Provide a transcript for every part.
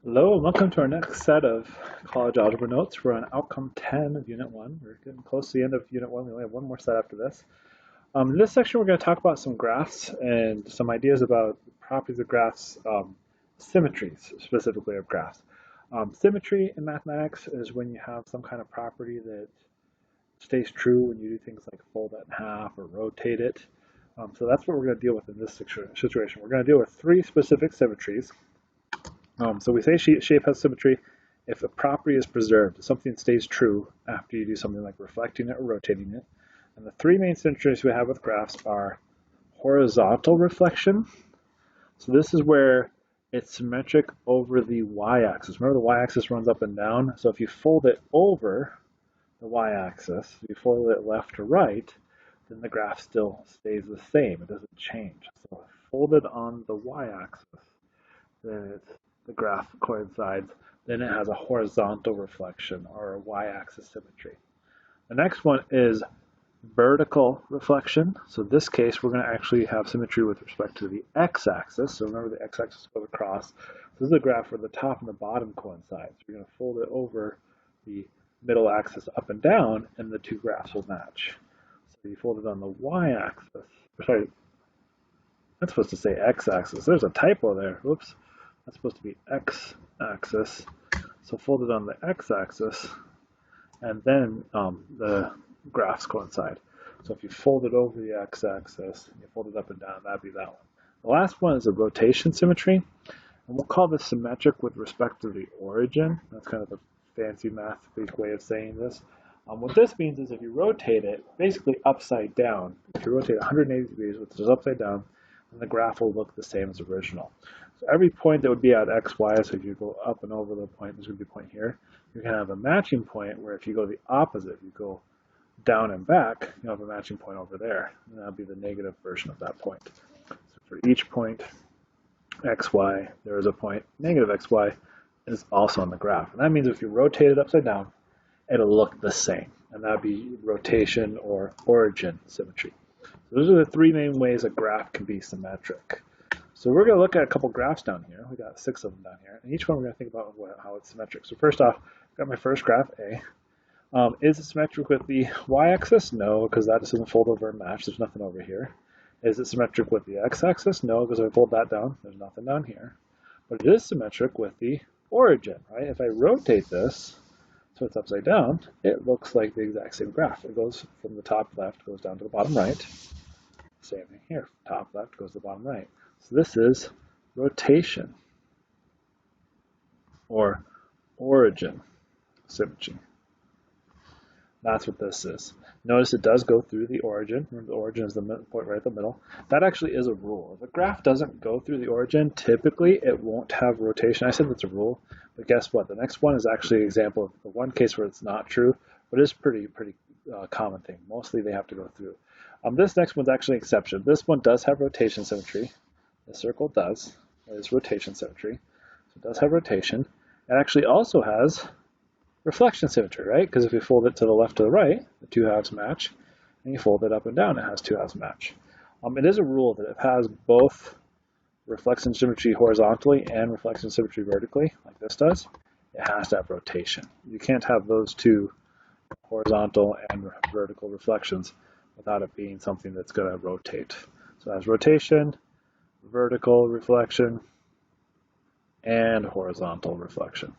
Hello and welcome to our next set of college algebra notes. We're on outcome 10 of Unit 1. We're getting close to the end of Unit 1. We only have one more set after this. In this section, we're going to talk about some graphs and some ideas about properties of graphs, symmetries specifically of graphs. Symmetry in mathematics is when you have some kind of property that stays true when you do things like fold it in half or rotate it. So that's what we're going to deal with in this situation. We're going to deal with three specific symmetries. So we say shape has symmetry if a property is preserved, if something stays true after you do something like reflecting it or rotating it. And the three main symmetries we have with graphs are horizontal reflection. So this is where it's symmetric over the y-axis. Remember the y-axis runs up and down? So if you fold it over the y-axis, you fold it left to right, then the graph still stays the same. It doesn't change. So folded on the y-axis, then the graph coincides, then it has a horizontal reflection or a y-axis symmetry. The next one is vertical reflection. So in this case, we're going to actually have symmetry with respect to the x-axis. So remember the x-axis goes across. This is a graph where the top and the bottom coincide. So you're going to fold it over the middle axis up and down, and the two graphs will match. So you fold it on the y-axis. Sorry, I'm supposed to say x-axis. There's a typo there. Whoops. That's supposed to be x-axis. So fold it on the x-axis, and then the graphs coincide. So if you fold it over the x-axis, you fold it up and down, that'd be that one. The last one is a rotation symmetry, and we'll call this symmetric with respect to the origin. That's kind of the fancy math way of saying this. What this means is if you rotate it basically upside down, if you rotate 180 degrees, which is upside down, then the graph will look the same as original. So every point that would be at x, y, so if you go up and over the point, there's going to be a point here. You're going to have a matching point where if you go the opposite, you go down and back, you'll have a matching point over there. And that'll be the negative version of that point. So for each point x, y, there is a point negative x, y is also on the graph. And that means if you rotate it upside down, it'll look the same. And that would be rotation or origin symmetry. So those are the three main ways a graph can be symmetric. So we're going to look at a couple graphs down here. We got 6 of them down here. And each one we're going to think about how it's symmetric. So first off, I've got my first graph, A. Is it symmetric with the y-axis? No, because that doesn't fold over and match. There's nothing over here. Is it symmetric with the x-axis? No, because if I fold that down, there's nothing down here. But it is symmetric with the origin, right? If I rotate this, so it's upside down, it looks like the exact same graph. It goes from the top left, goes down to the bottom right. Same thing here. Top left goes to the bottom right. So this is rotation or origin symmetry. That's what this is. Notice it does go through the origin. Remember, the origin is the point right at the middle. That actually is a rule. If a graph doesn't go through the origin, typically it won't have rotation. I said that's a rule, but guess what? The next one is actually an example of the one case where it's not true, but it's pretty common thing. Mostly they have to go through. This next one's actually an exception. This one does have rotation symmetry. The circle does. It is rotation symmetry. So it does have rotation. It actually also has reflection symmetry, right? Because if you fold it to the left to the right, the two halves match, and you fold it up and down, it has two halves match. It is a rule that it has both reflection symmetry horizontally and reflection symmetry vertically, like this does. It has to have rotation. You can't have those two horizontal and vertical reflections without it being something that's going to rotate. So it has rotation, vertical reflection, and horizontal reflection.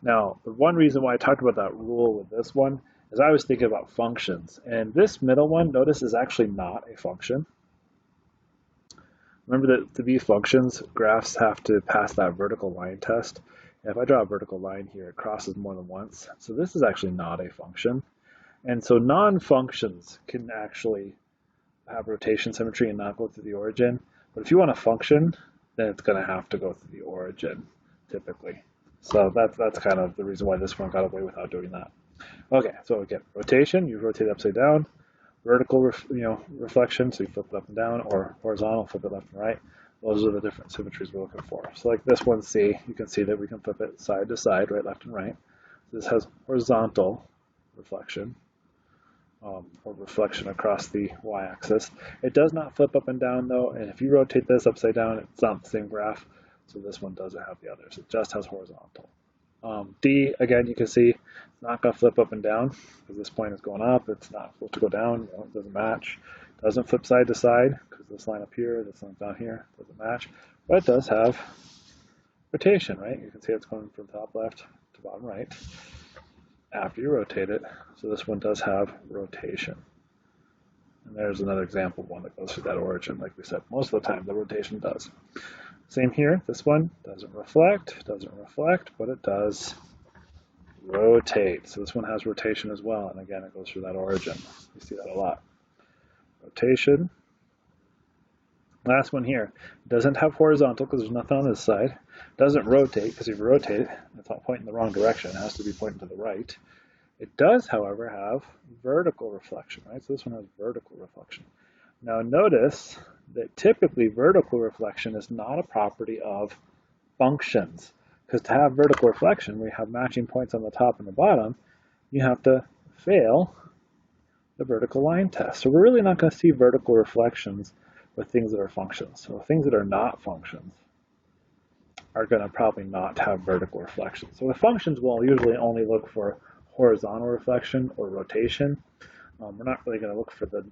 Now, the one reason why I talked about that rule with this one is I was thinking about functions. And this middle one, notice, is actually not a function. Remember that to be functions, graphs have to pass that vertical line test. And if I draw a vertical line here, it crosses more than once. So this is actually not a function. And so non-functions can actually have rotation symmetry and not go through the origin. But if you want a function, then it's going to have to go through the origin, typically. So that's kind of the reason why this one got away without doing that. Okay, so again, rotation, you rotate it upside down. Vertical, reflection, so you flip it up and down, or horizontal, flip it left and right. Those are the different symmetries we're looking for. So like this one, C, you can see that we can flip it side to side, right, left and right. This has horizontal reflection, or reflection across the y-axis. It does not flip up and down though, and if you rotate this upside down, it's not the same graph. So this one doesn't have the others. It just has horizontal. D, again, you can see it's not going to flip up and down because this point is going up. It's not supposed to go down. It doesn't match. It doesn't flip side to side because this line up here, this line down here doesn't match. But it does have rotation, right? You can see it's going from top left to bottom right after you rotate it. So this one does have rotation. And there's another example of one that goes through that origin. Like we said, most of the time the rotation does. Same here, this one doesn't reflect, but it does rotate. So this one has rotation as well, and again, it goes through that origin. You see that a lot. Rotation. Last one here, doesn't have horizontal because there's nothing on this side. Doesn't rotate because if you rotate it, it's not pointing the wrong direction. It has to be pointing to the right. It does, however, have vertical reflection, right? So this one has vertical reflection. Now notice that typically vertical reflection is not a property of functions, because to have vertical reflection, where you have matching points on the top and the bottom, you have to fail the vertical line test. So we're really not going to see vertical reflections with things that are functions. So things that are not functions are going to probably not have vertical reflection. So with functions, we'll usually only look for horizontal reflection or rotation. We're not really going to look for the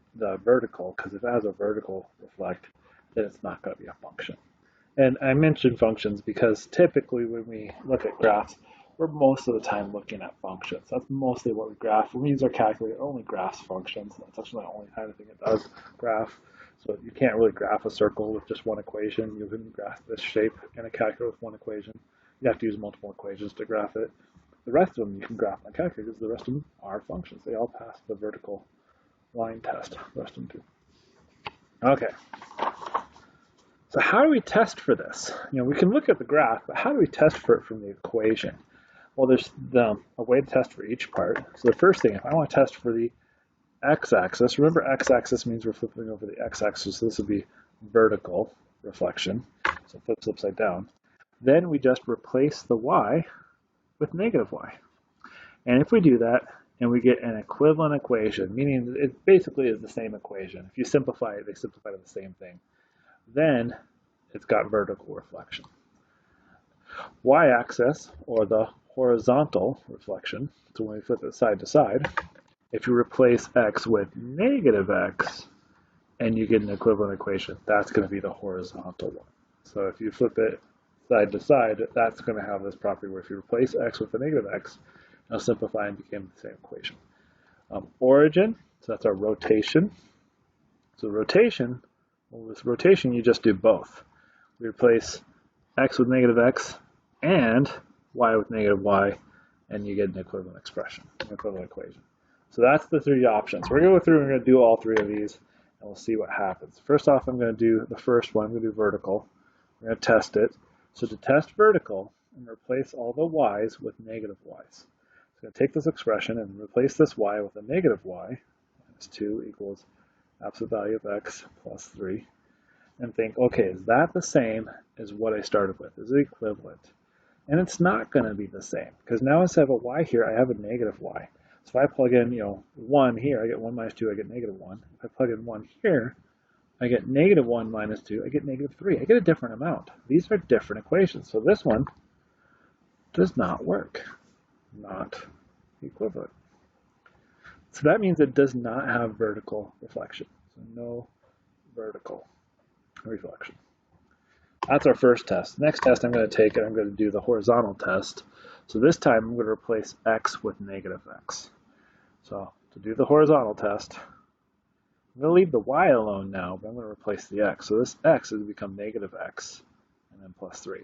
vertical, because if it has a vertical reflect, then it's not going to be a function. And I mentioned functions because typically when we look at graphs, we're most of the time looking at functions. That's mostly what we graph. When we use our calculator, it only graphs functions. That's actually the only kind of thing it does graph. So you can't really graph a circle with just one equation. You couldn't graph this shape in a calculator with one equation. You have to use multiple equations to graph it. The rest of them you can graph on a calculator because the rest of them are functions. They all pass the vertical line test. The rest of them do. Okay. So how do we test for this? We can look at the graph, but how do we test for it from the equation? Well, there's a way to test for each part. So the first thing, if I want to test for the x-axis, remember x-axis means we're flipping over the x-axis, so this would be vertical reflection. So it flips upside down. Then we just replace the y with negative y. And if we do that, and we get an equivalent equation, meaning it basically is the same equation. If you simplify it, they simplify to the same thing. Then it's got vertical reflection. Y-axis, or the horizontal reflection, so when we flip it side to side, if you replace x with negative x and you get an equivalent equation, that's going to be the horizontal one. So if you flip it side to side, that's going to have this property where if you replace x with a negative x, it'll simplify and become the same equation. Origin, so that's our rotation. So rotation, well, with rotation you just do both. We replace x with negative x and y with negative y, and you get an equivalent expression, an equivalent equation. So that's the three options. We're going to go through and we're going to do all three of these, and we'll see what happens. First off, I'm going to do the first one. I'm going to do vertical. We're going to test it. So to test vertical, I'm going to replace all the y's with negative y's. So I'm going to take this expression and replace this y with a negative y, minus 2 equals absolute value of x plus 3, and think, okay, is that the same as what I started with? Is it equivalent? And it's not going to be the same, because now instead of a y here, I have a negative y. So if I plug in, 1 here, I get 1 minus 2, I get negative 1. If I plug in 1 here, I get negative 1 minus 2, I get negative 3. I get a different amount. These are different equations. So this one does not work, not equivalent. So that means it does not have vertical reflection. So no vertical reflection. That's our first test. Next test I'm going to take, and I'm going to do the horizontal test. So this time I'm going to replace x with negative x. So to do the horizontal test, I'm going to leave the y alone now, but I'm going to replace the x. So this x is become negative x, and then plus 3.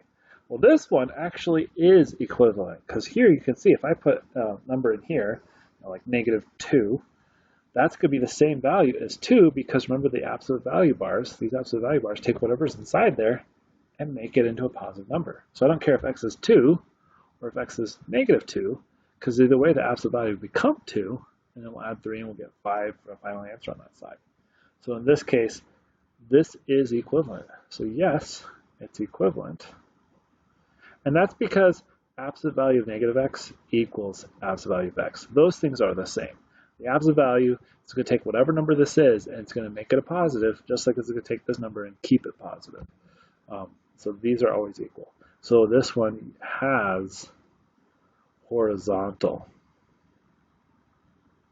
Well, this one actually is equivalent, because here you can see if I put a number in here, like negative 2, that's going to be the same value as 2, because remember the absolute value bars, these absolute value bars take whatever's inside there and make it into a positive number. So I don't care if x is 2 or if x is negative 2, because either way the absolute value will become 2, and then we'll add 3 and we'll get 5 for a final answer on that side. So in this case, this is equivalent. So yes, it's equivalent. And that's because absolute value of negative x equals absolute value of x. Those things are the same. The absolute value is going to take whatever number this is, and it's going to make it a positive, just like it's going to take this number and keep it positive. So these are always equal. So this one has horizontal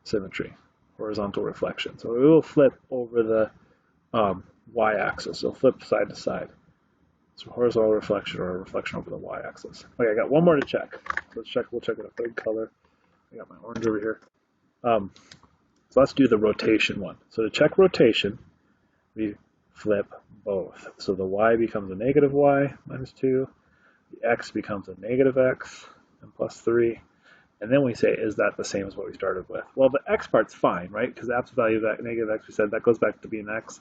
symmetry, horizontal reflection. So it will flip over the y-axis. It'll flip side to side. So horizontal reflection or reflection over the y-axis. Okay, I got one more to check. So let's check. We'll check it a third color. I got my orange over here. So let's do the rotation one. So to check rotation, we flip both. So the y becomes a negative y minus 2. The x becomes a negative x and plus 3. And then we say, is that the same as what we started with? Well, the x part's fine, right? Because the absolute value of that negative x, we said that goes back to being x.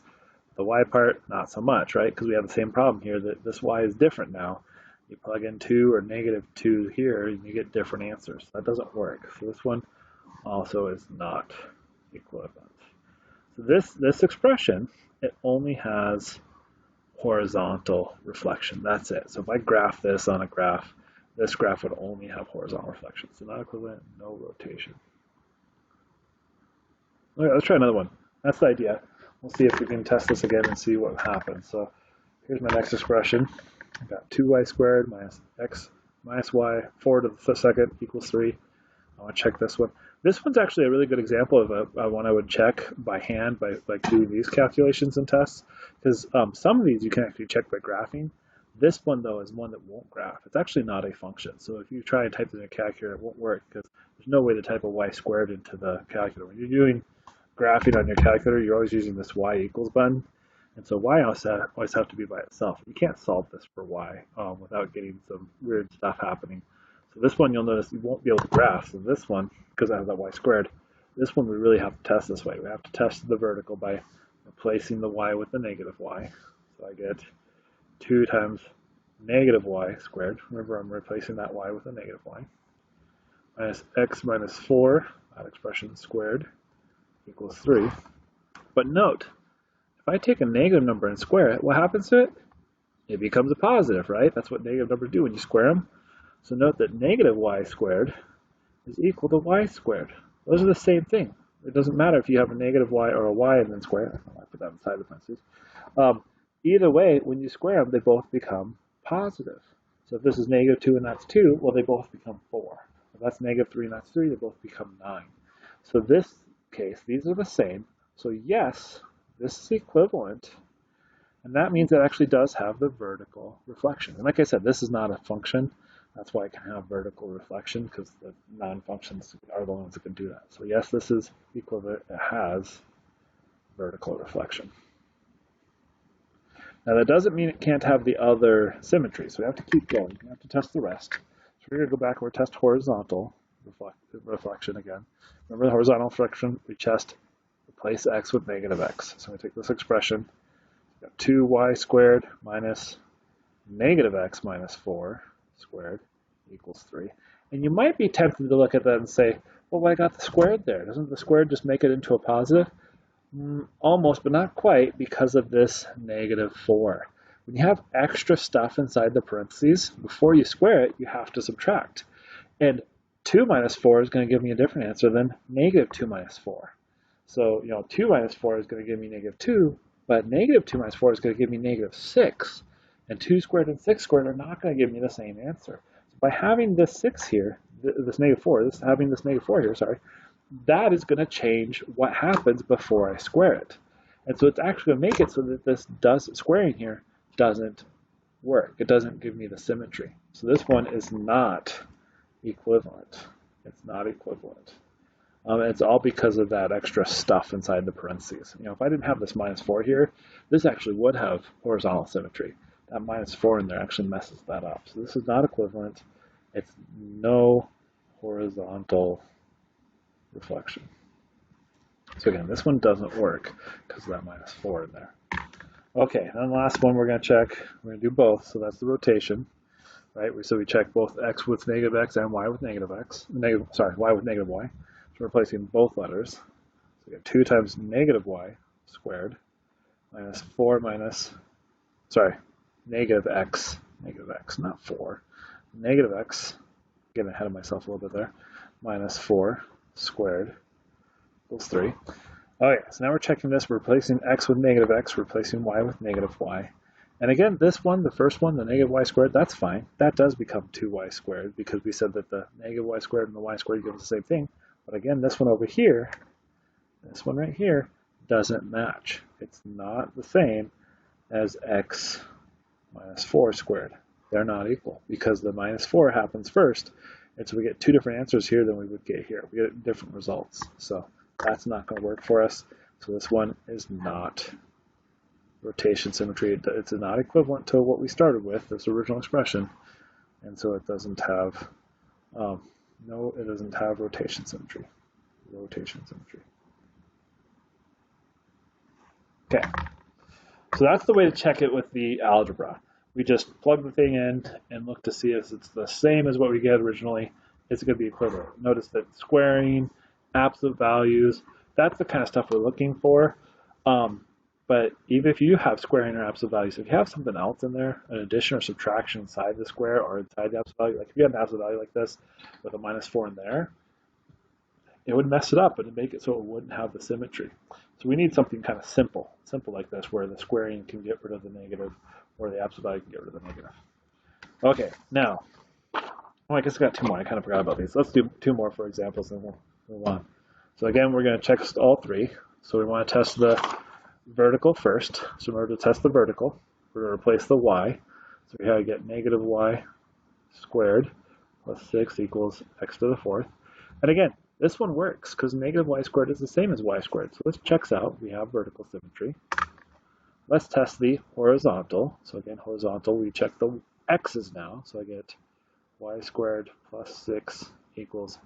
The y part, not so much, right? Because we have the same problem here that this y is different now. You plug in 2 or negative 2 here, and you get different answers. That doesn't work. So this one also is not equivalent. So this expression, it only has horizontal reflection. That's it. So if I graph this on a graph, this graph would only have horizontal reflection. So not equivalent, no rotation. Okay, let's try another one. That's the idea. We'll see if we can test this again and see what happens. So here's my next expression. I've got 2y squared minus x minus y, 4 to the second equals 3. I want to check this one. This one's actually a really good example of one I would check by hand by doing these calculations and tests, because some of these you can actually check by graphing. This one, though, is one that won't graph. It's actually not a function. So if you try and type it in a calculator, it won't work because there's no way to type a y squared into the calculator. When you're doing graphing on your calculator, you're always using this y equals button. And so y always have to be by itself. You can't solve this for y without getting some weird stuff happening. So this one, you'll notice you won't be able to graph. So this one, because I have that y squared, this one we really have to test this way. We have to test the vertical by replacing the y with the negative y. So I get 2 times negative y squared. Remember, I'm replacing that y with a negative y. Minus x minus 4, that expression squared, equals 3. But note, if I take a negative number and square it, what happens to it? It becomes a positive, right? That's what negative numbers do when you square them. So note that negative y squared is equal to y squared. Those are the same thing. It doesn't matter if you have a negative y or a y and then square it. I put that inside the parentheses. Either way, when you square them, they both become positive. So if this is negative 2 and that's 2, well, they both become 4. If that's negative 3 and that's 3, they both become 9. So this case, these are the same. So yes, this is equivalent. And that means it actually does have the vertical reflection. And like I said, this is not a function. That's why it can have vertical reflection, because the non-functions are the ones that can do that. So yes, this is equivalent. It has vertical reflection. Now that doesn't mean it can't have the other symmetries. So we have to keep going. We have to test the rest. So we're going to go back and we're test horizontal reflection again. Remember the horizontal reflection? We just replace x with negative x. So we take this expression. We've got 2y squared minus negative x minus 4 squared equals 3. And you might be tempted to look at that and say, well, I got the squared there. Doesn't the squared just make it into a positive? Almost, but not quite, because of this negative 4. When you have extra stuff inside the parentheses, before you square it, you have to subtract. And 2 minus 4 is going to give me a different answer than negative 2 minus 4. So, 2 minus 4 is going to give me negative 2, but negative 2 minus 4 is going to give me negative 6. And 2 squared and 6 squared are not going to give me the same answer. So by having this 6 here, this negative 4, having this negative 4 here, sorry, that is going to change what happens before I square it. And so it's actually going to make it so that this squaring here doesn't work. It doesn't give me the symmetry. So this one is not equivalent. It's not equivalent. It's all because of that extra stuff inside the parentheses. If I didn't have this minus 4 here, this actually would have horizontal symmetry. That minus 4 in there actually messes that up. So this is not equivalent. It's no horizontal reflection. So again, this one doesn't work because of that minus 4 in there. Okay, and the last one we're going to check. We're going to do both. So that's the rotation, right? So we check both x with negative x and y with negative x. Y with negative y. So we're replacing both letters. So we get 2 times negative y squared minus 4 minus, negative x, not 4. Negative x, getting ahead of myself a little bit there, minus 4 squared equals 3. Okay, so now we're checking this. We're replacing x with negative x, replacing y with negative y. And again, this one, the first one, the negative y squared, that's fine. That does become 2y squared because we said that the negative y squared and the y squared give us the same thing. But again, this one over here, this one right here, doesn't match. It's not the same as x minus 4 squared. They're not equal because the minus 4 happens first. And so we get two different answers here than we would get here. We get different results. So that's not going to work for us. So this one is not rotation symmetry. It's not equivalent to what we started with, this original expression. And so it doesn't have, no, it doesn't have rotation symmetry. Rotation symmetry. Okay, so that's the way to check it with the algebra. We just plug the thing in and look to see if it's the same as what we get originally. It's going to be equivalent. Notice that squaring, absolute values, that's the kind of stuff we're looking for. But even if you have squaring or absolute values, if you have something else in there, an addition or subtraction inside the square or inside the absolute value, like if you have an absolute value like this with a minus 4 in there, it would mess it up and make it so it wouldn't have the symmetry. So we need something kind of simple like this, where the squaring can get rid of the negative or the absolute value can get rid of the negative. Okay, now, oh, I guess I got two more. I kind of forgot about these. Let's do two more for examples and we'll move on. So again, we're going to check all three. So we want to test the vertical first. So in order to test the vertical, we're going to replace the y. So we have to get negative y squared plus 6 equals x to the fourth. And again, this one works because negative y squared is the same as y squared. So this checks out. We have vertical symmetry. Let's test the horizontal. So again, horizontal, we check the x's now. So I get y squared plus 6 equals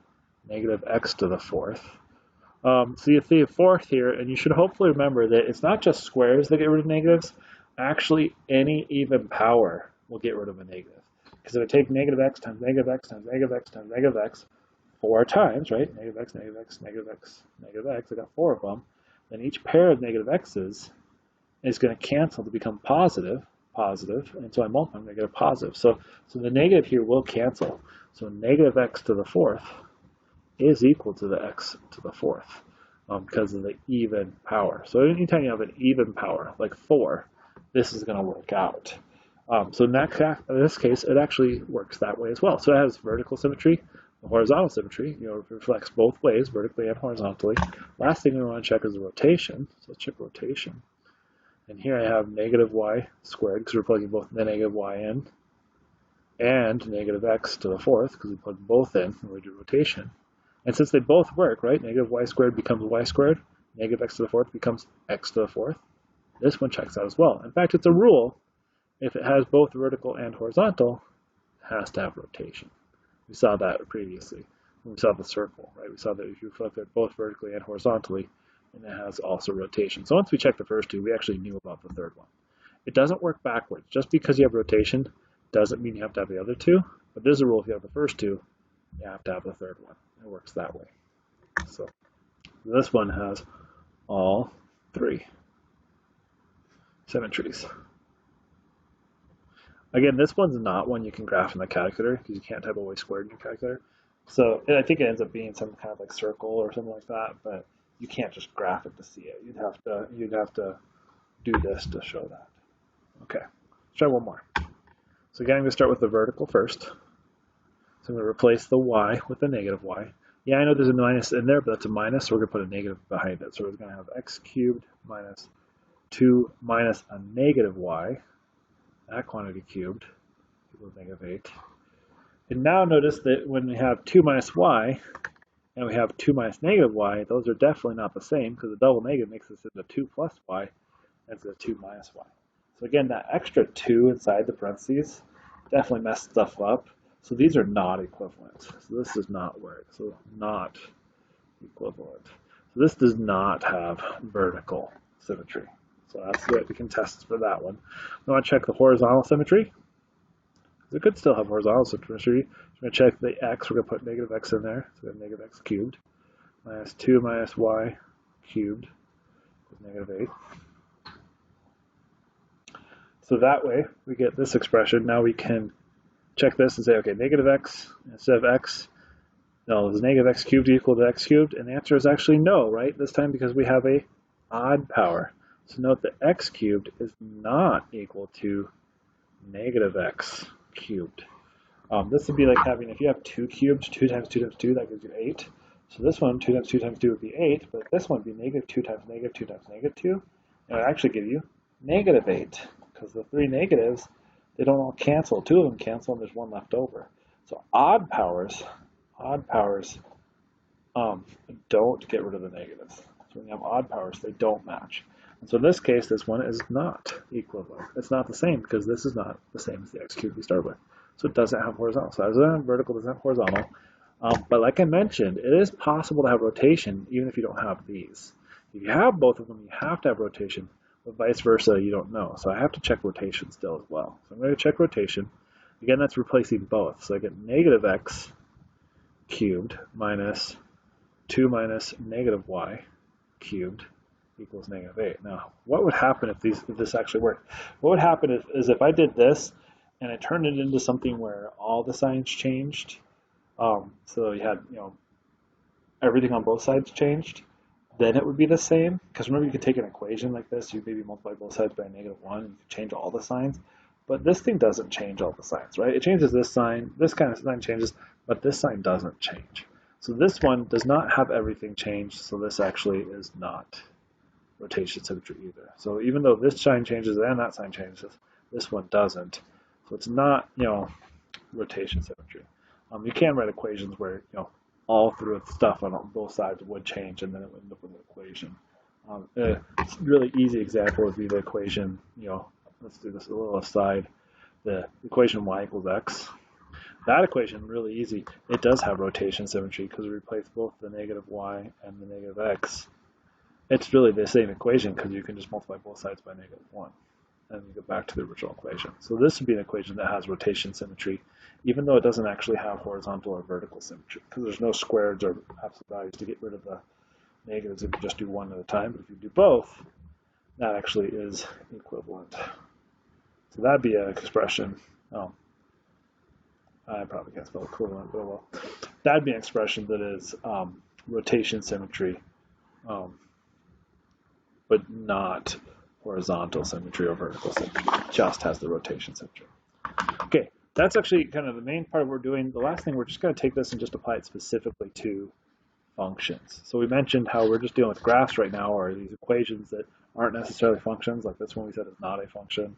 negative x to the fourth. So you see a fourth here, and you should hopefully remember that it's not just squares that get rid of negatives. Actually, any even power will get rid of a negative. Because if I take negative x times negative x times negative x times negative x 4 times, right? Negative x, negative x, negative x, negative x. I got 4 of them. Then each pair of negative x's is going to cancel to become positive, and so I multiply them to get a positive. So the negative here will cancel. So negative x to the fourth is equal to the x to the fourth because of the even power. So anytime you have an even power, like 4, this is going to work out. So in this case, it actually works that way as well. So it has vertical symmetry, horizontal symmetry, it reflects both ways, vertically and horizontally. Last thing we want to check is the rotation. So let's check rotation. And here I have negative y squared because we're plugging both the negative y in, and negative x to the fourth because we plug both in when we do rotation. And since they both work, right, negative y squared becomes y squared, negative x to the fourth becomes x to the fourth. This one checks out as well. In fact, it's a rule. If it has both vertical and horizontal, it has to have rotation. We saw that previously when we saw the circle, right? We saw that if you flip it both vertically and horizontally, and it has also rotation. So once we checked the first two, we actually knew about the third one. It doesn't work backwards. Just because you have rotation doesn't mean you have to have the other two, but there's a rule: if you have the first two, you have to have the third one. It works that way. So this one has all three symmetries. Again, this one's not one you can graph in the calculator because you can't type a y squared in your calculator. So I think it ends up being some kind of like circle or something like that, but you can't just graph it to see it. You'd have to do this to show that. Okay, let's try one more. So again, I'm going to start with the vertical first. So I'm going to replace the y with the negative y. Yeah, I know there's a minus in there, but that's a minus, so we're going to put a negative behind it. So we're going to have x cubed minus 2 minus a negative y. That quantity cubed equals negative 8. And now notice that when we have 2 minus y and we have 2 minus negative y, those are definitely not the same because the double negative makes this into 2 plus y instead of 2 minus y. So again, that extra 2 inside the parentheses definitely messed stuff up. So these are not equivalent. So this does not work. So not equivalent. So this does not have vertical symmetry. So that's what we can test for that one. We want to check the horizontal symmetry. It could still have horizontal symmetry. We're going to check the x. We're going to put negative x in there. So we have negative x cubed minus 2 minus y cubed is negative 8. So that way we get this expression. Now we can check this and say, okay, negative x instead of x. No, is negative x cubed equal to x cubed? And the answer is actually no, right? This time because we have a odd power. So note that x cubed is not equal to negative x cubed. This would be like having, if you have 2 cubed, 2 times 2 times 2, that gives you 8. So this one, 2 times 2 times 2 would be 8, but this one would be negative 2 times negative 2 times negative 2. And it would actually give you negative 8, because the 3 negatives, they don't all cancel. 2 of them cancel, and there's 1 left over. So odd powers don't get rid of the negatives. So when you have odd powers, they don't match. And so in this case, this one is not equivalent. It's not the same because this is not the same as the x cubed we started with. So it doesn't have horizontal. So it doesn't have vertical, doesn't have horizontal. But like I mentioned, it is possible to have rotation even if you don't have these. If you have both of them, you have to have rotation. But vice versa, you don't know. So I have to check rotation still as well. So I'm going to check rotation. Again, that's replacing both. So I get negative x cubed minus 2 minus negative y cubed equals negative 8. Now, what would happen if this actually worked? What would happen is if I did this and I turned it into something where all the signs changed, so you had, everything on both sides changed, then it would be the same. Because remember, you could take an equation like this, you maybe multiply both sides by negative 1, and you could change all the signs. But this thing doesn't change all the signs, right? It changes this sign, this kind of sign changes, but this sign doesn't change. So this one does not have everything changed, so this actually is not rotation symmetry either. So even though this sign changes and that sign changes, this one doesn't. So it's not, rotation symmetry. You can write equations where, all through stuff on both sides would change, and then it would end up with an equation. A really easy example would be the equation, let's do this a little aside, the equation y equals x. That equation, really easy. It does have rotation symmetry because we replace both the negative y and the negative x. It's really the same equation because you can just multiply both sides by negative 1 and you go back to the original equation. So this would be an equation that has rotation symmetry, even though it doesn't actually have horizontal or vertical symmetry because there's no squareds or absolute values to get rid of the negatives if you just do one at a time. But if you do both, that actually is equivalent. So that'd be an expression. I probably can't spell equivalent, but well. That'd be an expression that is rotation symmetry, but not horizontal symmetry or vertical symmetry. It just has the rotation symmetry. Okay, that's actually kind of the main part of what we're doing. The last thing, we're just going to take this and just apply it specifically to functions. So we mentioned how we're just dealing with graphs right now, or these equations that aren't necessarily functions, like this one we said is not a function.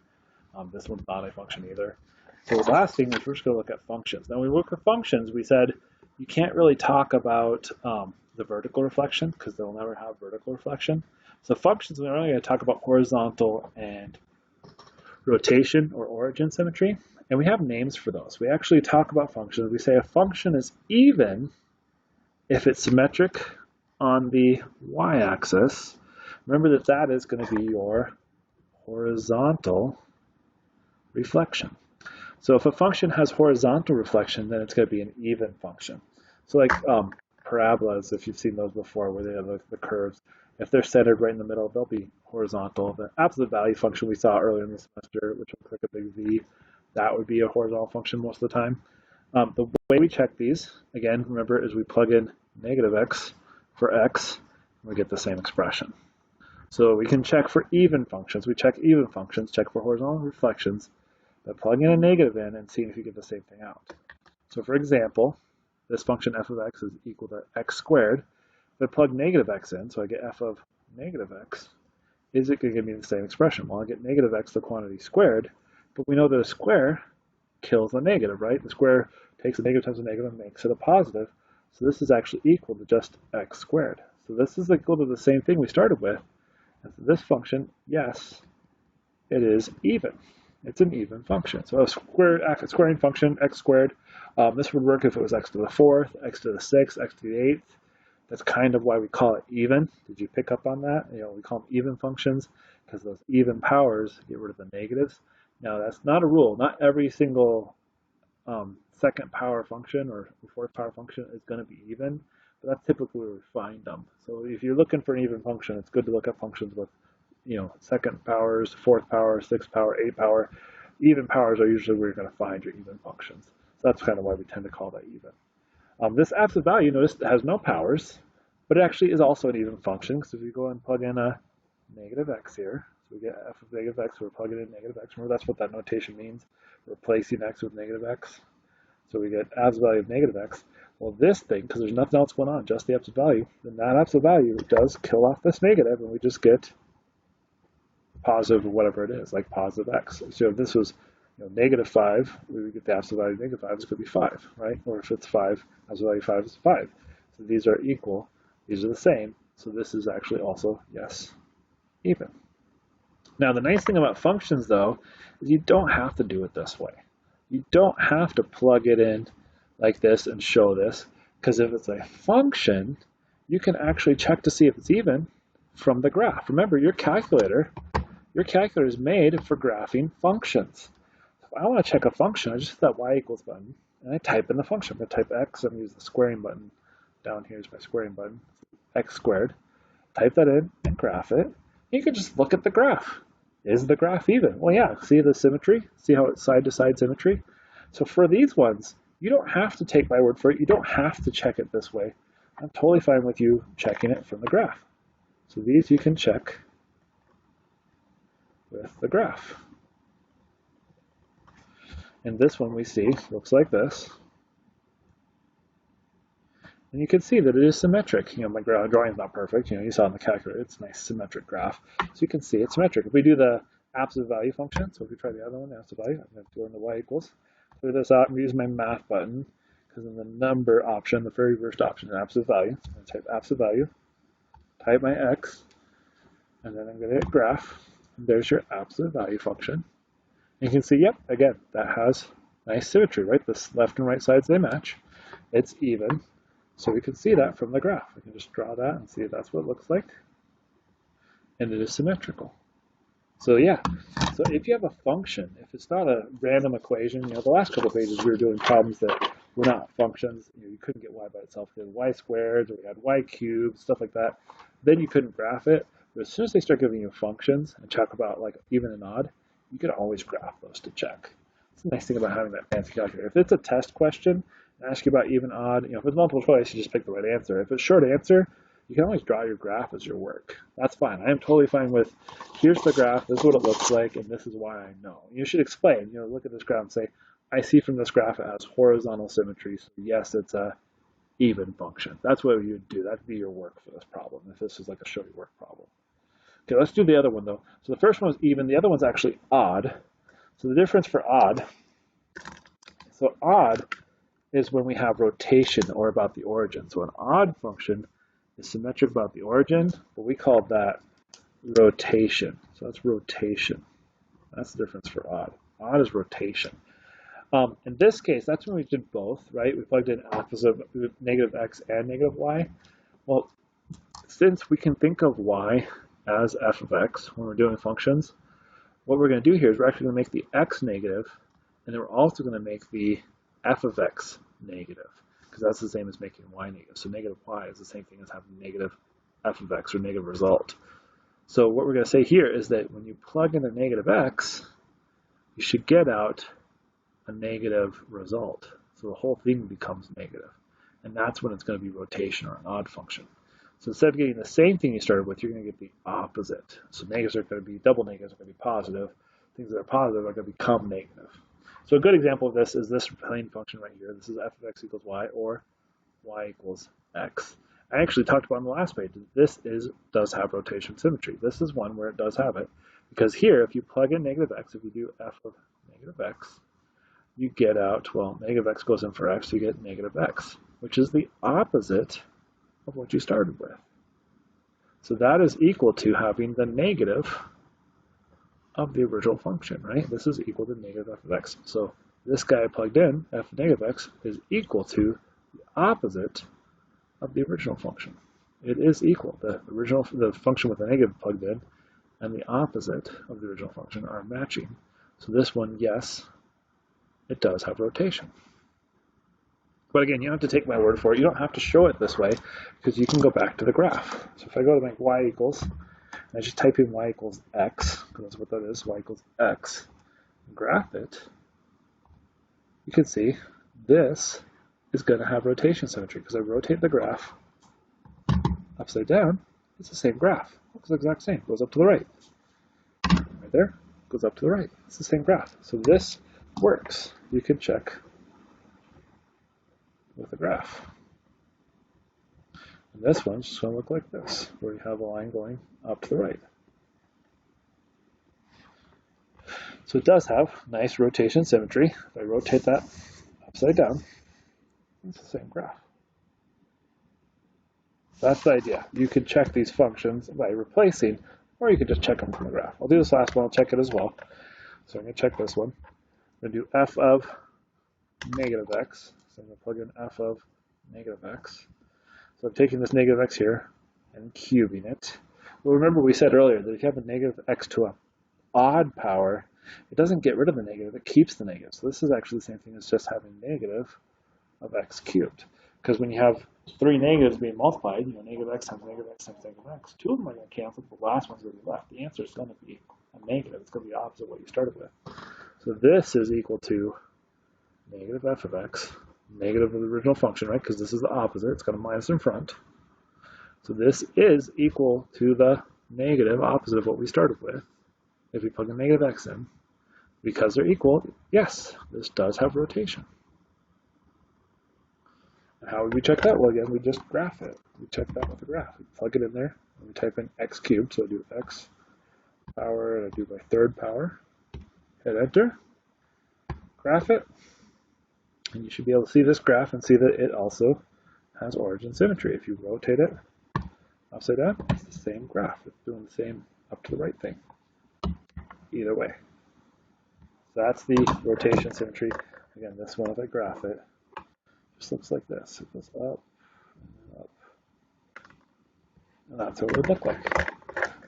This one's not a function either. So the last thing is we're just going to look at functions. Now, when we look at functions, we said you can't really talk about the vertical reflection because they'll never have vertical reflection. So functions, we're only going to talk about horizontal and rotation or origin symmetry. And we have names for those. We actually talk about functions. We say a function is even if it's symmetric on the y-axis. Remember that is going to be your horizontal reflection. So if a function has horizontal reflection, then it's going to be an even function. So like parabolas, if you've seen those before, where they have the curves, if they're centered right in the middle, they'll be horizontal. The absolute value function we saw earlier in the semester, which looks like a big V, that would be a horizontal function most of the time. The way we check these, again, remember, is we plug in negative x for x, and we get the same expression. So we can check for even functions. We check even functions, check for horizontal reflections, by plugging a negative in and seeing if you get the same thing out. So for example, this function f of x is equal to x squared. If I plug negative x in, so I get f of negative x, is it going to give me the same expression? Well, I get negative x, the quantity squared, but we know that a square kills a negative, right? The square takes a negative times a negative and makes it a positive. So this is actually equal to just x squared. So this is equal to the same thing we started with. And so this function, yes, it is even. It's an even function. So a squaring function, x squared, this would work if it was x to the 4th, x to the 6th, x to the 8th. That's kind of why we call it even. Did you pick up on that? We call them even functions because those even powers get rid of the negatives. Now, that's not a rule. Not every single second power function or fourth power function is going to be even, but that's typically where we find them. So if you're looking for an even function, it's good to look at functions with second powers, fourth power, sixth power, eighth power. Even powers are usually where you're going to find your even functions. So that's kind of why we tend to call that even. This absolute value, notice, has no powers, but it actually is also an even function. So if you go and plug in a negative x here. So we get f of negative x, we're plugging in negative x. Remember, that's what that notation means, replacing x with negative x. So we get absolute value of negative x. Well, this thing, because there's nothing else going on, just the absolute value, then that absolute value does kill off this negative, and we just get positive or whatever it is, like positive x. So if this was negative 5, we would get the absolute value of negative 5, it's going to be 5, right? Or if it's 5, absolute value of 5 is 5. So these are equal, these are the same. So this is actually also, yes, even. Now the nice thing about functions, though, is you don't have to do it this way. You don't have to plug it in like this and show this, because if it's a function, you can actually check to see if it's even from the graph. Remember, your calculator is made for graphing functions. If I want to check a function, I just hit that y equals button, and I type in the function. I'm going to type x, I'm going to use the squaring button. Down here is my squaring button, x squared. Type that in and graph it. You can just look at the graph. Is the graph even? Well, yeah, see the symmetry? See how it's side-to-side symmetry? So for these ones, you don't have to take my word for it. You don't have to check it this way. I'm totally fine with you checking it from the graph. So these you can check with the graph. And this one we see looks like this. And you can see that it is symmetric. My drawing is not perfect. You saw in the calculator, it's a nice symmetric graph. So you can see it's symmetric. If we do the absolute value function, so if we try the other one, the absolute value, I'm going to do it in the y equals. Clear this out and use my math button, because in the number option, the very first option is absolute value. I'm going to type absolute value, type my x, and then I'm going to hit graph. And there's your absolute value function. And you can see, yep, again, that has nice symmetry, right? The left and right sides, they match. It's even. So we can see that from the graph. We can just draw that and see that's what it looks like. And it is symmetrical. So yeah, so if you have a function, if it's not a random equation, the last couple of pages we were doing problems that were not functions. You couldn't get y by itself. We had y squared, or we had y cubed, stuff like that. Then you couldn't graph it. But as soon as they start giving you functions and talk about like even and odd, you can always graph those to check. It's the nice thing about having that fancy calculator. If it's a test question, ask you about even, odd, if it's multiple choice, you just pick the right answer. If it's short answer, you can always draw your graph as your work. That's fine. I am totally fine with, here's the graph, this is what it looks like, and this is why I know. You should explain, look at this graph and say, I see from this graph it has horizontal symmetry, so yes, it's a even function. That's what you would do. That'd be your work for this problem, if this is like a show your work problem. Okay, let's do the other one though. So the first one was even, the other one's actually odd. So the difference for odd, so odd is when we have rotation or about the origin. So an odd function is symmetric about the origin, but we call that rotation. So that's rotation. That's the difference for odd. Odd is rotation. In this case, that's when we did both, right? We plugged in opposite negative x and negative y. Well, since we can think of y as f of x when we're doing functions, what we're going to do here is we're actually going to make the x negative, and then we're also going to make the f of x negative, because that's the same as making y negative. So negative y is the same thing as having negative f of x or negative result. So what we're going to say here is that when you plug in a negative x, you should get out a negative result. So the whole thing becomes negative. And that's when it's going to be rotation or an odd function. So instead of getting the same thing you started with, you're going to get the opposite. So negatives are going to be, double negatives are going to be positive. Things that are positive are going to become negative. So a good example of this is this plain function right here. This is f of x equals y, or y equals x. I actually talked about on the last page. This does have rotation symmetry. This is one where it does have it. Because here, if you plug in negative x, if you do f of negative x, you get out, well, negative x goes in for x, so you get negative x, which is the opposite of what you started with. So that is equal to having the negative of the original function, right? This is equal to negative f of x. So this guy I plugged in, f of negative x, is equal to the opposite of the original function. It is equal. The function with the negative plugged in and the opposite of the original function are matching. So this one, yes, it does have rotation. But again, you don't have to take my word for it. You don't have to show it this way, because you can go back to the graph. So if I go to make y equals, and I just type in y equals x, because that's what that is, y equals x, and graph it, you can see this is going to have rotation symmetry, because I rotate the graph upside down, it's the same graph. Looks the exact same. Goes up to the right. Right there. Goes up to the right. It's the same graph. So this works. You can check with a graph. And this one's just going to look like this, where you have a line going up to the right. So it does have nice rotation symmetry. If I rotate that upside down, it's the same graph. That's the idea. You can check these functions by replacing, or you can just check them from the graph. I'll do this last one. I'll check it as well. So I'm going to check this one. I'm going to do f of negative x. So I'm going to plug in f of negative x. So I'm taking this negative x here and cubing it. Well, remember we said earlier that if you have a negative x to an odd power, it doesn't get rid of the negative, it keeps the negative. So this is actually the same thing as just having negative of x cubed. Because when you have three negatives being multiplied, negative x times negative x times negative x, two of them are going to cancel, but the last one's going to be left. The answer is going to be a negative. It's going to be opposite of what you started with. So this is equal to negative f of x, negative of the original function, right? Because this is the opposite. It's got a minus in front. So this is equal to the negative opposite of what we started with. If we plug a negative x in, because they're equal, yes, this does have rotation. And how would we check that? Well, again, we just graph it. We check that with a graph. We plug it in there, and we type in x cubed, so I do x power, and I do by third power. Hit enter, graph it, and you should be able to see this graph and see that it also has origin symmetry. If you rotate it upside down, it's the same graph. It's doing the same up to the right thing. Either way. So that's the rotation symmetry. Again, this one, if I graph it, just looks like this. It goes up and up. And that's what it would look like.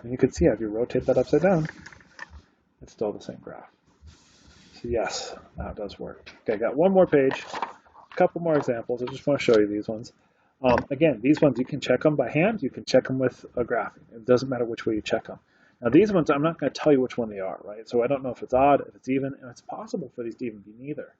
And you can see if you rotate that upside down, it's still the same graph. So yes, that does work. Okay, I got one more page, a couple more examples. I just want to show you these ones. Again, these ones you can check them by hand. You can check them with a graphing. It doesn't matter which way you check them. Now these ones, I'm not going to tell you which one they are, right? So I don't know if it's odd, if it's even, and it's possible for these to even be neither.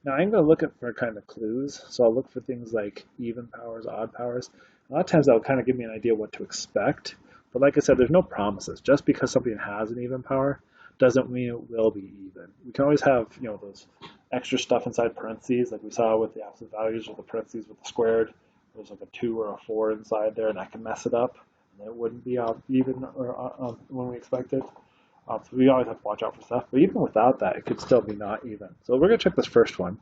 Now I'm going to look for kind of clues. So I'll look for things like even powers, odd powers. A lot of times that'll kind of give me an idea what to expect. But like I said, there's no promises. Just because something has an even power doesn't mean it will be even. We can always have, those extra stuff inside parentheses, like we saw with the absolute values or the parentheses with the squared. There's like a 2 or a 4 inside there, and that can mess it up. It wouldn't be even or when we expect it. So we always have to watch out for stuff. But even without that, it could still be not even. So we're going to check this first one.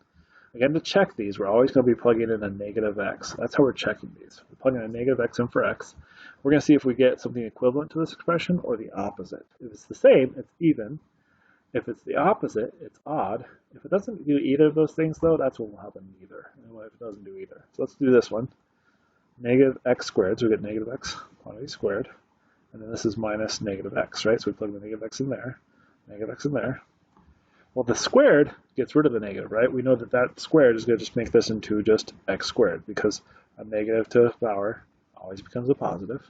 Again, to check these, we're always going to be plugging in a negative x. That's how we're checking these. We're plugging a negative x in for x. We're going to see if we get something equivalent to this expression or the opposite. If it's the same, it's even. If it's the opposite, it's odd. If it doesn't do either of those things, though, that's what will happen neither. And what if it doesn't do either? So let's do this one. Negative x squared, so we get negative x quantity squared, and then this is minus negative x, right? So we plug the negative x in there, negative x in there. Well, the squared gets rid of the negative, right? We know that that squared is going to just make this into just x squared, because a negative to a power always becomes a positive.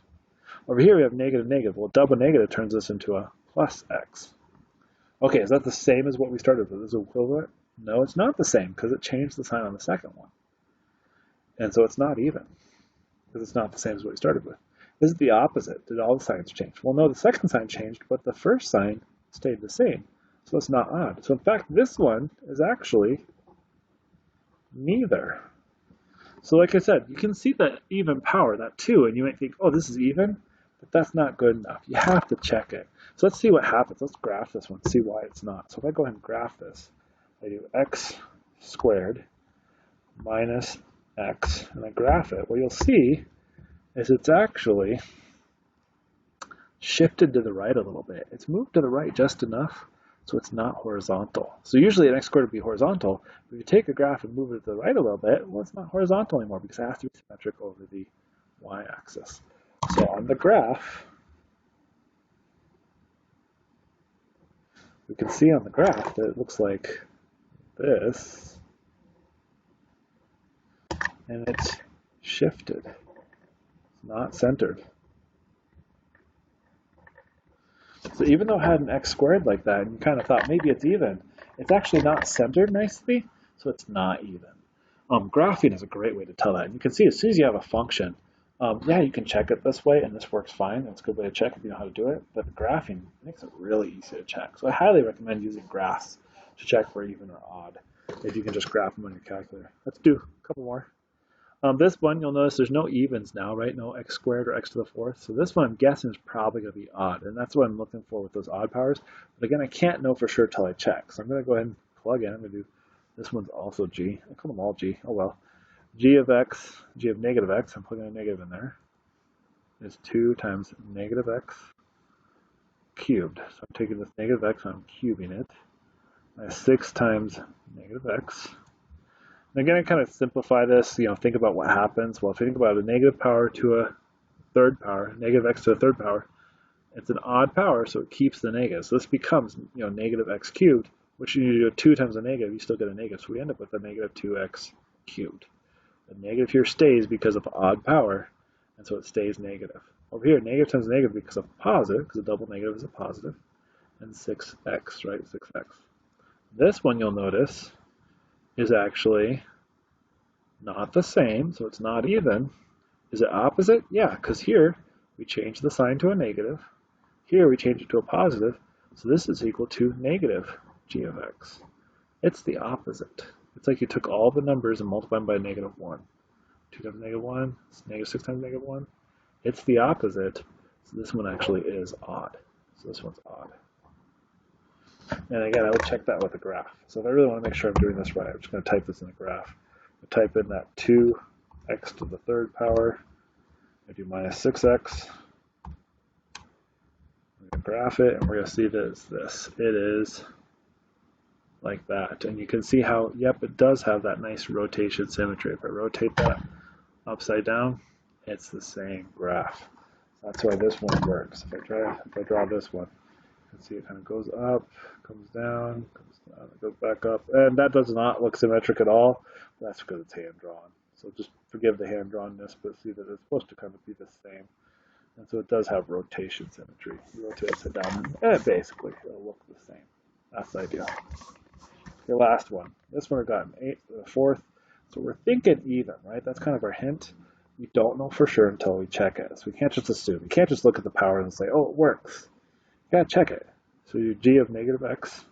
Over here we have negative, negative. Well, double negative turns this into a plus x. Okay, is that the same as what we started with? Is it equivalent? No, it's not the same, because it changed the sign on the second one. And so it's not even, because it's not the same as what we started with. This is the opposite. Did all the signs change? Well, no, the second sign changed, but the first sign stayed the same. So it's not odd. So in fact, this one is actually neither. So like I said, you can see that even power, that 2, and you might think, oh, this is even, but that's not good enough. You have to check it. So let's see what happens. Let's graph this one, see why it's not. So if I go ahead and graph this, I do x squared minus x, and I graph it, what you'll see is it's actually shifted to the right a little bit. It's moved to the right just enough so it's not horizontal. So usually an x squared would be horizontal, but if you take a graph and move it to the right a little bit, well, it's not horizontal anymore because it has to be symmetric over the y-axis. So on the graph, we can see on the graph that it looks like this, and it's shifted. It's not centered. So even though it had an x squared like that, and you kind of thought maybe it's even, it's actually not centered nicely, so it's not even. Graphing is a great way to tell that. And you can see as soon as you have a function Yeah, you can check it this way, and this works fine. It's a good way to check if you know how to do it. But graphing makes it really easy to check. So I highly recommend using graphs to check for even or odd if you can just graph them on your calculator. Let's do a couple more. This one, you'll notice there's no evens now, right? No x squared or x to the fourth. So this one I'm guessing is probably going to be odd, and that's what I'm looking for with those odd powers. But again, I can't know for sure till I check. So I'm going to go ahead and plug in. I'm going to do, this one's also G. I call them all G. Oh well. G of x, G of negative x, I'm plugging a negative in there, is 2 times negative x cubed. So I'm taking this negative x and I'm cubing it. That's 6 times negative x. And again, I kind of simplify this, think about what happens. Well, if you think about a negative power to a third power, negative x to a third power, it's an odd power, so it keeps the negative. So this becomes, negative x cubed, which you do 2 times a negative, you still get a negative. So we end up with a negative 2x cubed. The negative here stays because of odd power, and so it stays negative. Over here, negative times negative because of positive, because a double negative is a positive, and 6x, right, 6x. This one, you'll notice, is actually not the same, so it's not even. Is it opposite? Yeah, because here we change the sign to a negative. Here we change it to a positive, so this is equal to negative g of x. It's the opposite. It's like you took all the numbers and multiplied them by negative 1. 2 times negative 1, it's negative 6 times negative 1. It's the opposite, so this one actually is odd. So this one's odd. And again, I will check that with a graph. So if I really want to make sure I'm doing this right, I'm just going to type this in a graph. I type in that 2x to the third power. I do minus 6x. I'm going to graph it, and we're going to see that it's this. It is like that. And you can see how, yep, it does have that nice rotation symmetry. If I rotate that upside down, it's the same graph. That's why this one works. If I draw this one, you can see it kind of goes up, comes down, it goes back up. And that does not look symmetric at all. That's because it's hand-drawn. So just forgive the hand-drawnness, but see that it's supposed to kind of be the same. And so it does have rotation symmetry. You rotate upside down, and basically it'll look the same. That's the idea. Your last one. This one I got an 8th, a 4th. So we're thinking even, right? That's kind of our hint. We don't know for sure until we check it. So we can't just assume. We can't just look at the power and say, oh, it works. You gotta check it. So you g of negative x.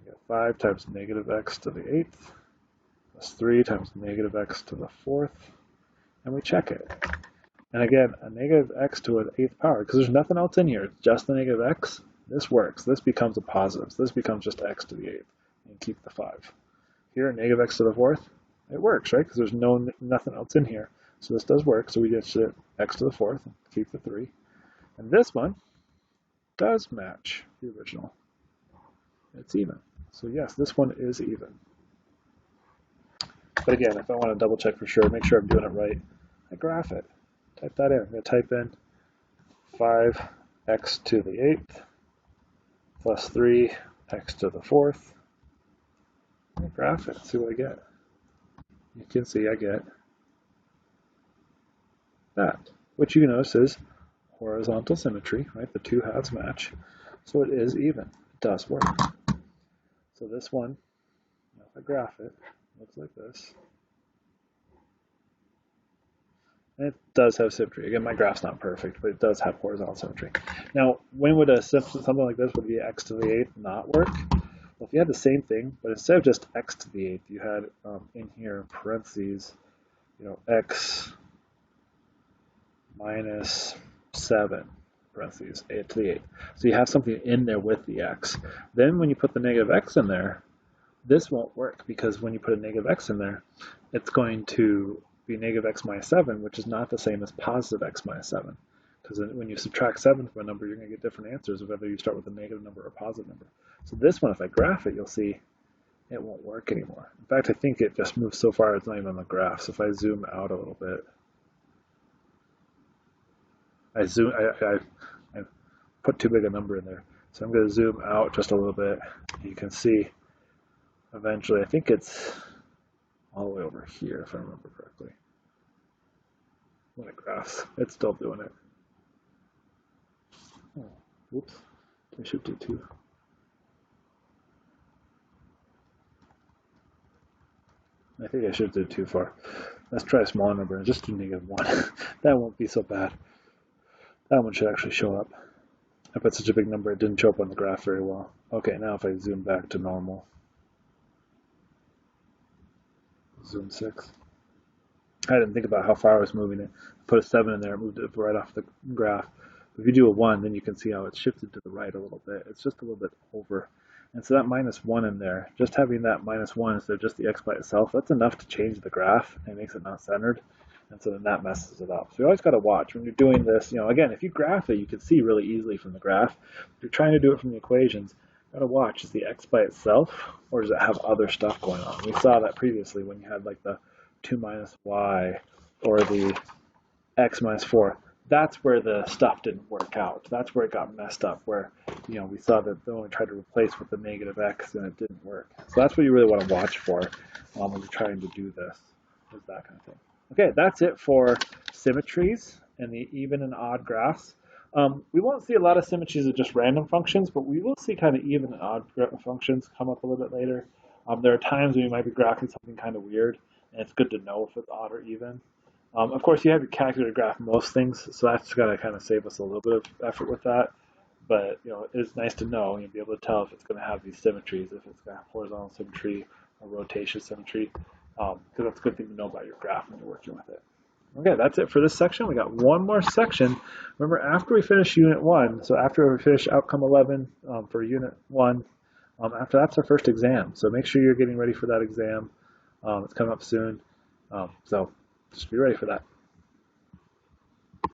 You get 5 times negative x to the 8th. Plus 3 times negative x to the 4th. And we check it. And again, a negative x to an 8th power, because there's nothing else in here. It's just the negative x. This works. This becomes a positive. So this becomes just x to the 8th. And keep the 5. Here, negative x to the 4th. It works, right? Because there's nothing else in here. So this does work. So we just hit x to the 4th and keep the 3. And this one does match the original. It's even. So yes, this one is even. But again, if I want to double check for sure, make sure I'm doing it right, I graph it. Type that in. I'm going to type in 5x to the 8th plus 3x to the 4th. I graph it. See what I get. You can see I get that, which you can notice is horizontal symmetry, right? The two halves match, so it is even. It does work. So this one, if I graph it, looks like this. And it does have symmetry. Again, my graph's not perfect, but it does have horizontal symmetry. Now, when would something like this, would be x to the 8th, not work? Well, if you had the same thing, but instead of just x to the 8th, you had in here parentheses, x minus 7, parentheses, 8 to the 8th. So you have something in there with the x. Then when you put the negative x in there, this won't work, because when you put a negative x in there, it's going to be negative x minus 7, which is not the same as positive x minus 7. Because when you subtract 7 from a number, you're going to get different answers whether you start with a negative number or a positive number. So this one, if I graph it, you'll see it won't work anymore. In fact, I think it just moves so far it's not even on the graph. So if I zoom out a little bit, I put too big a number in there. So I'm going to zoom out just a little bit. You can see eventually, I think it's all the way over here, if I remember correctly. When it graphs, it's still doing it. Oh, oops, I should do 2. I think I should have did too far. Let's try a smaller number and just do -1. That won't be so bad. That one should actually show up. I put such a big number, it didn't show up on the graph very well. Okay, now if I zoom back to normal, zoom 6. I didn't think about how far I was moving it. Put a 7 in there, moved it right off the graph. If you do a 1, then you can see how it's shifted to the right a little bit. It's just a little bit over. And so that -1 in there, just having that -1 instead of just the x by itself, that's enough to change the graph and makes it not centered. And so then that messes it up. So you always got to watch when you're doing this. Again, if you graph it, you can see really easily from the graph. If you're trying to do it from the equations, you got to watch, is the x by itself or does it have other stuff going on? We saw that previously when you had like the 2 minus y or the x minus 4. That's where the stuff didn't work out. That's where it got messed up, where we saw that they only tried to replace with the negative x and it didn't work. So that's what you really want to watch for when you're trying to do this, is that kind of thing. Okay, that's it for symmetries and the even and odd graphs. We won't see a lot of symmetries of just random functions, but we will see kind of even and odd functions come up a little bit later. There are times when you might be graphing something kind of weird, and it's good to know if it's odd or even. Of course, you have your calculator to graph most things, so that's going to kind of save us a little bit of effort with that. But it is nice to know, and you'll be able to tell if it's going to have these symmetries, if it's going to have horizontal symmetry or rotation symmetry, because that's a good thing to know about your graph when you're working with it. Okay, that's it for this section. We got one more section. Remember, after we finish Unit 1, so after we finish Outcome 11 for Unit 1, after that's our first exam. So make sure you're getting ready for that exam. It's coming up soon. So just be ready for that.